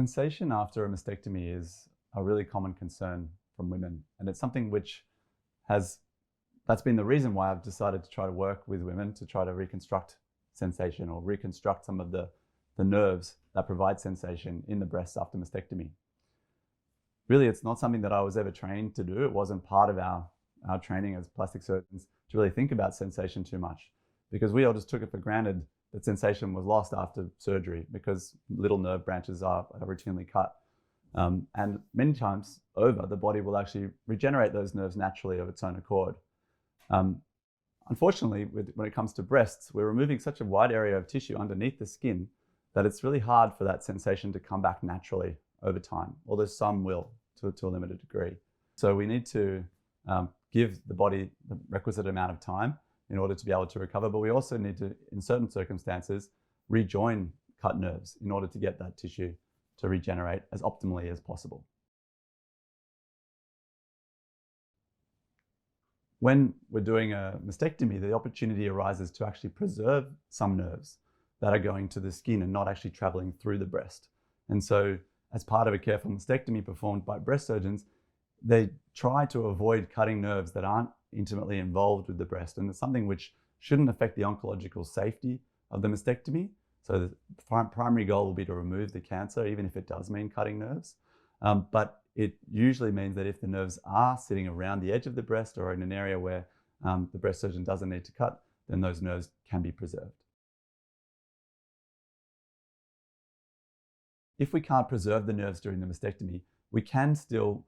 Sensation after a mastectomy is a really common concern from women, and it's something which that's been the reason why I've decided to try to work with women to try to reconstruct sensation or reconstruct some of the nerves that provide sensation in the breasts after mastectomy. Really, it's not something that I was ever trained to do. It wasn't part of our training as plastic surgeons to really think about sensation too much, because we all just took it for granted that sensation was lost after surgery because little nerve branches are routinely cut. And many times over, the body will actually regenerate those nerves naturally of its own accord. Unfortunately, when it comes to breasts, we're removing such a wide area of tissue underneath the skin that it's really hard for that sensation to come back naturally over time, although some will to a limited degree. So we need to give the body the requisite amount of time in order to be able to recover, but we also need to, in certain circumstances, rejoin cut nerves in order to get that tissue to regenerate as optimally as possible. When we're doing a mastectomy, the opportunity arises to actually preserve some nerves that are going to the skin and not actually traveling through the breast. And so, as part of a careful mastectomy performed by breast surgeons, they try to avoid cutting nerves that aren't intimately involved with the breast. And it's something which shouldn't affect the oncological safety of the mastectomy. So the primary goal will be to remove the cancer, even if it does mean cutting nerves. But it usually means that if the nerves are sitting around the edge of the breast or in an area where the breast surgeon doesn't need to cut, then those nerves can be preserved. If we can't preserve the nerves during the mastectomy, we can still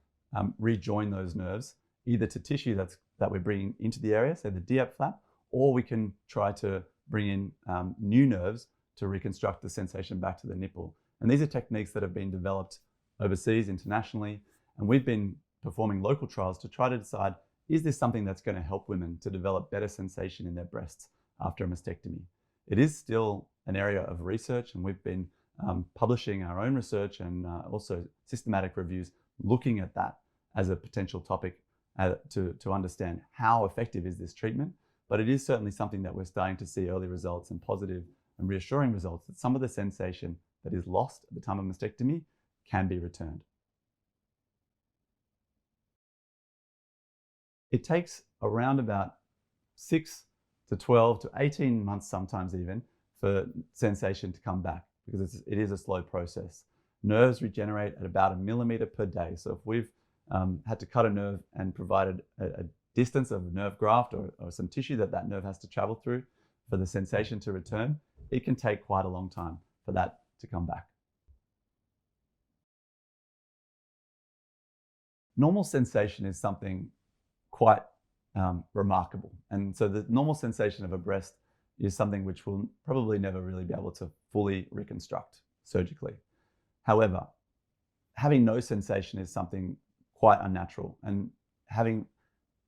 rejoin those nerves either to tissue that we're bringing into the area, say the DIEP flap, or we can try to bring in new nerves to reconstruct the sensation back to the nipple. And these are techniques that have been developed overseas, internationally, and we've been performing local trials to try to decide, is this something that's going to help women to develop better sensation in their breasts after a mastectomy? It is still an area of research, and we've been publishing our own research and also systematic reviews looking at that as a potential topic to understand how effective is this treatment. But it is certainly something that we're starting to see early results and positive and reassuring results that some of the sensation that is lost at the time of mastectomy can be returned. It takes around about 6 to 12 to 18 months, sometimes even, for sensation to come back, because it is a slow process. Nerves regenerate at about 1 millimeter per day. So if we've had to cut a nerve and provided a distance of nerve graft or some tissue that nerve has to travel through for the sensation to return, it can take quite a long time for that to come back. Normal sensation is something quite remarkable. And so the normal sensation of a breast is something which we'll probably never really be able to fully reconstruct surgically. However, having no sensation is something quite unnatural, and having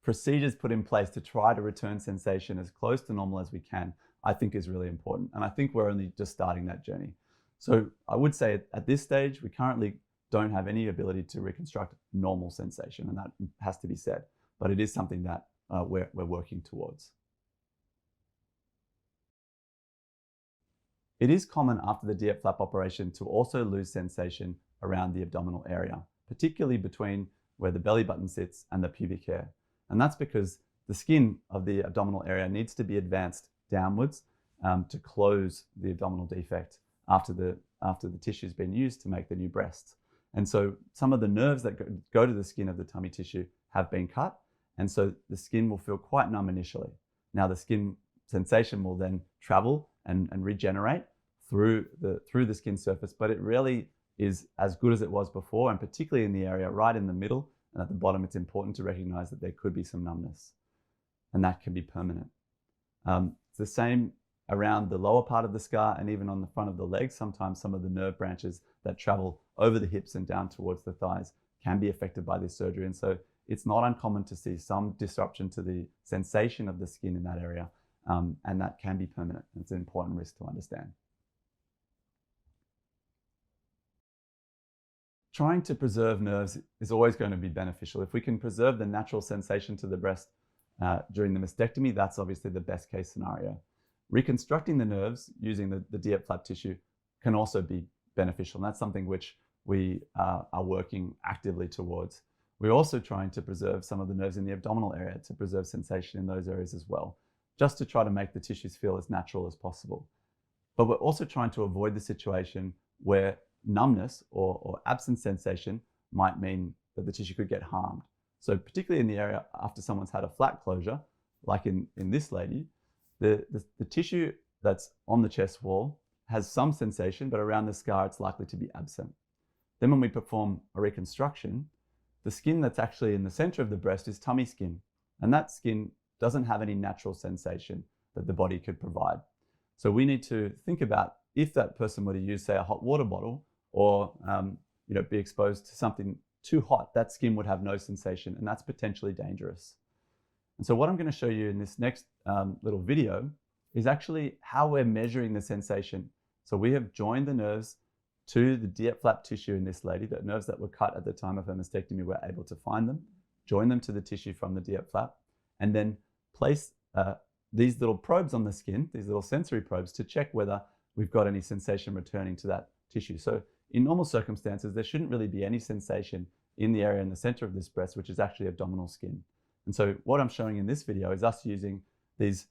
procedures put in place to try to return sensation as close to normal as we can, I think is really important. And I think we're only just starting that journey. So I would say at this stage, we currently don't have any ability to reconstruct normal sensation, and that has to be said. But it is something that we're working towards. It is common after the DIEP flap operation to also lose sensation around the abdominal area, particularly between where the belly button sits and the pubic hair. And that's because the skin of the abdominal area needs to be advanced downwards to close the abdominal defect after the tissue's been used to make the new breasts. And so some of the nerves that go to the skin of the tummy tissue have been cut, and so the skin will feel quite numb initially. Now the skin sensation will then travel and regenerate through the skin surface, but it really is as good as it was before, and particularly in the area right in the middle and at the bottom, it's important to recognize that there could be some numbness, and that can be permanent. It's the same around the lower part of the scar and even on the front of the legs. Sometimes some of the nerve branches that travel over the hips and down towards the thighs can be affected by this surgery. And so it's not uncommon to see some disruption to the sensation of the skin in that area, and that can be permanent. It's an important risk to understand. Trying to preserve nerves is always going to be beneficial. If we can preserve the natural sensation to the breast during the mastectomy, that's obviously the best case scenario. Reconstructing the nerves using the DIEP flap tissue can also be beneficial, and that's something which we are working actively towards. We're also trying to preserve some of the nerves in the abdominal area to preserve sensation in those areas as well, just to try to make the tissues feel as natural as possible. But we're also trying to avoid the situation where numbness or absent sensation might mean that the tissue could get harmed. So particularly in the area after someone's had a flat closure, like in this lady, the tissue that's on the chest wall has some sensation, but around the scar it's likely to be absent. Then when we perform a reconstruction, the skin that's actually in the center of the breast is tummy skin, and that skin doesn't have any natural sensation that the body could provide. So we need to think about if that person were to use, say, a hot water bottle or be exposed to something too hot, that skin would have no sensation, and that's potentially dangerous. And so what I'm going to show you in this next little video is actually how we're measuring the sensation. So we have joined the nerves to the DIEP flap tissue in this lady. The nerves that were cut at the time of her mastectomy, we're able to find them, join them to the tissue from the DIEP flap, and then place these little probes on the skin, these little sensory probes, to check whether we've got any sensation returning to that tissue. So in normal circumstances, there shouldn't really be any sensation in the area in the center of this breast, which is actually abdominal skin. And so what I'm showing in this video is us using these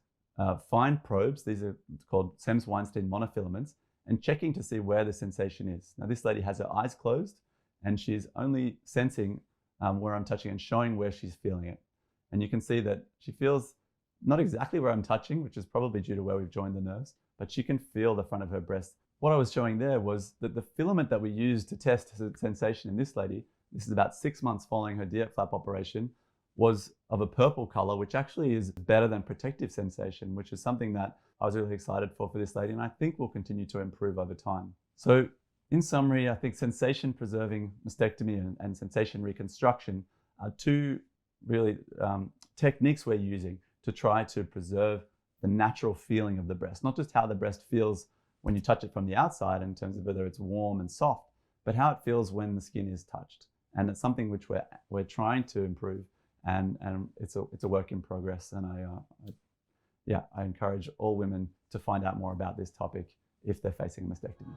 fine probes. These are called Semmes-Weinstein monofilaments, and checking to see where the sensation is. Now this lady has her eyes closed and she's only sensing where I'm touching and showing where she's feeling it. And you can see that she feels not exactly where I'm touching, which is probably due to where we've joined the nerves, but she can feel the front of her breast. What I was showing there was that the filament that we used to test sensation in this lady, this is about 6 months following her DIEP flap operation, was of a purple color, which actually is better than protective sensation, which is something that I was really excited for this lady, and I think will continue to improve over time. So in summary, I think sensation preserving mastectomy and sensation reconstruction are two really techniques we're using to try to preserve the natural feeling of the breast, not just how the breast feels when you touch it from the outside in terms of whether it's warm and soft, but how it feels when the skin is touched. And it's something which we're trying to improve, and it's a work in progress. And I encourage all women to find out more about this topic if they're facing a mastectomy.